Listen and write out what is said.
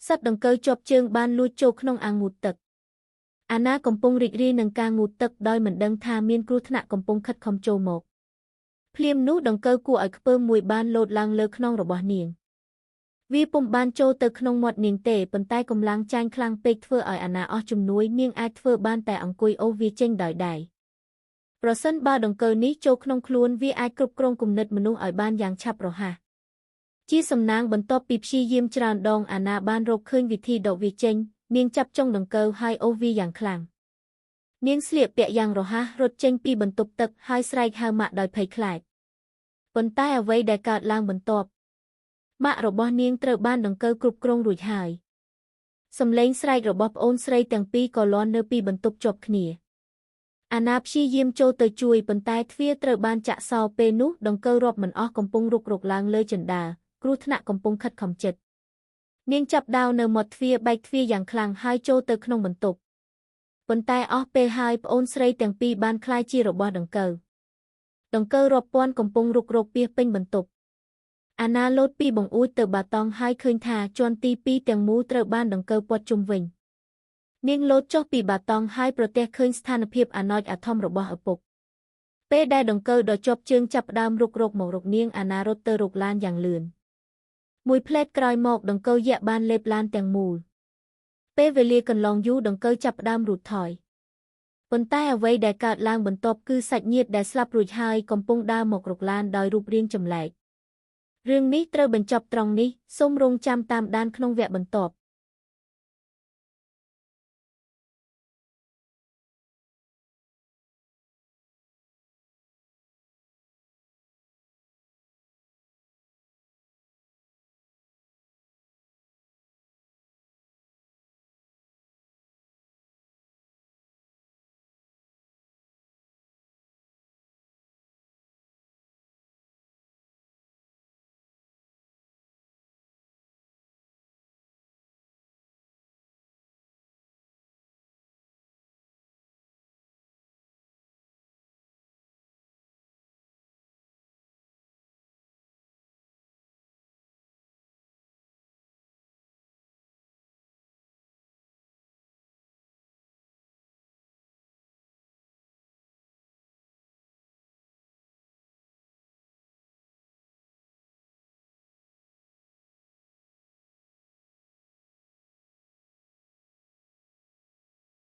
សត្វដង្កូវជាប់ជើងបានលួចចូលក្នុងអាងងូតទឹកអាណាកំពុងរីករាយនឹងការងូតទឹកដោយមិនដឹងថាមានគ្រោះថ្នាក់កំពុងខិតខំចូលមកភ្លាមនោះដង្កូវគួរឲ្យខ្ពើមមួយបានលោតឡើងលើខ្នងរបស់នាងវាពុំបានចូលទៅក្នុងមាត់នាងទេប៉ុន្តែកម្លាំងចាញ់ខ្លាំងពេកធ្វើឲ្យអាណាអស់ជំនួយនាងអាចធ្វើបានតែអង្គុយអូសវាចេញដោយដៃប្រសិនបើដង្កូវនេះចូលក្នុងខ្លួនវាអាចគ្រប់គ្រងគំនិតមនុស្សឲ្យបានយ៉ាងឆាប់រហ័សជាសំណាងបន្ទាប់ពីព្យាយាមច្រើនដងអាណាបានរកឃើញវិធីដកវាចេញនាងចាប់ចុងដង្កូវហើយអូសវាយ៉ាងខ្លាំងនាងស្លៀកពាក់យ៉ាងរហ័សរត់ចេញពីបន្ទប់ទឹកហើយស្រែកហៅម៉ាក់ដោយភ័យខ្លាចប៉ុន្តែអ្វីដែលកើតឡើងបន្ទាប់ម៉ាក់របស់នាងត្រូវបានដង្កូវគ្រប់គ្រងរួចហើយសំឡេងស្រែករបស់ប្អូនស្រីទាំងពីរក៏លាន់នៅពីបន្ទប់ជាប់គ្នាអាណាព្យាយាមចូលទៅជួយប៉ុន្តែទ្វារត្រូវបានចាក់សោពេលនោះដង្កូវរាប់មិនអស់កំពុងរុករកឡើងលើជណ្ដាលគ្រោះថ្នាក់កំពុងខិតខំជិតនាងចាប់ដាវនៅមាត់ទ្វារបែកទ្វារយ៉ាងខ្លាំងហើយចូលទៅក្នុងបន្ទប់ប៉ុន្តែអស់ពេលហើយប្អូនស្រីទាំងពីរបានក្លាយជារបស់ដង្កូវរាប់ពាន់កំពុងរុករកពាសពេញបន្ទប់អាណាលោតពីបង្អួចទៅបាតង់ហើយឃើញថាជាន់ទី2ទាំងមូលត្រូវបានដង្កូវព័ទ្ធជុំវិញនាងលោតចុះពីបាតង់ហើយប្រទះឃើញស្ថានភាពអាណោចអាធំរបស់ឪពុកពេលដែលដង្កូវដ៏ជាប់ជើងចាប់ផ្ដើមរុករកមករកនាងអាណារត់ទៅរកឡានយ៉ាងលឿនមួយផ្លែតក្រោយមកដង្កូវយក្សបានលេបឡានទាំងមូលពេលវេលាកន្លងយូរដង្កូវចាប់ផ្ដើមរូតថយប៉ុន្តែអ្វីដែលកើតឡើងបន្ទាប់គឺសាច់ញាតិដែលស្លាប់រួចហើយកំពុងដើរមករកឡានដោយរូបរាងចម្លែករឿងនេះត្រូវបញ្ចប់ត្រង់នេះសូមរងចាំតាមដានក្នុងវគ្គបន្ទាប់